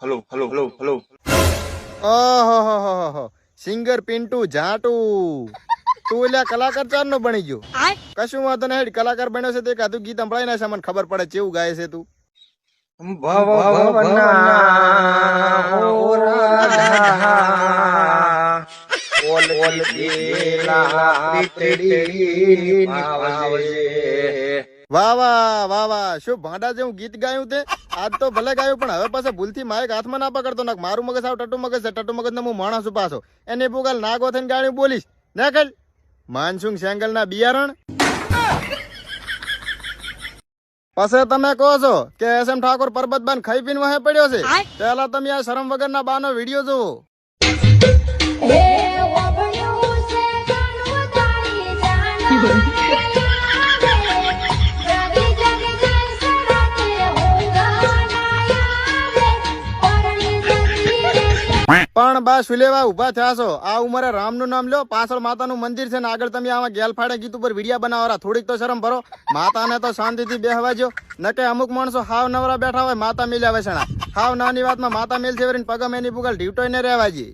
Hello hello hello hello. ઓહો singer Pintu જાટુ તું એટલે કલાકાર ચાર નો બની ગયો. કશું વાંધો નહીં, કલાકાર બન્યો છે તે કાધું ગીત સંભળાઈ નાખે, મને ખબર પડે કેવું ગાય છે તું. ભવ ભવના ઓ રાધા ઓલ દિલા પ્રીતડી ભાવજે. વાહ શું ભાંડા જેવું ગીત ગાયું તે. આજ તો ભલે ગાયું પણ હવે પાછા ભૂલથી માઇક હાથમાં ના પકડતો, નાખ મારું મગજ આવ ટટુ મગજ છે, ટટુ મગજ ને હું માણસ છું પાછો. એને પુગાલ નાગો થઈને ગાળ્યું બોલીશ ના કલ માનસુંગ સેંગલ ના બિયારણ. પછી તમે કહો છો કે એસ એમ ઠાકોર પરબતબાન ખાઈ પીને વહે પડ્યો છે. પેલા તમે આ શરમ વગરના બાનો વિડીયો જોવો. પણ બા સુલેવા ઉભા થયા છો, આ ઉંમરે રામનું નામ લ્યો, પાછળ માતાનું મંદિર છે ને આગળ તમે આમાં ગેલફાડે ગીત ઉપર વિડીયા બનાવરા, થોડીક તો શરમ ભરો. માતાને તો શાંતિથી બેહવા જો, નકે અમુક માણસો હાવ નવરા બેઠા હોય માતા મિલ્યા વસણા, હાવ નાની વાતમાં માતા મિલ છે પગમ એની પુગાલ ઢીવટોય ને રહેવા જઈએ.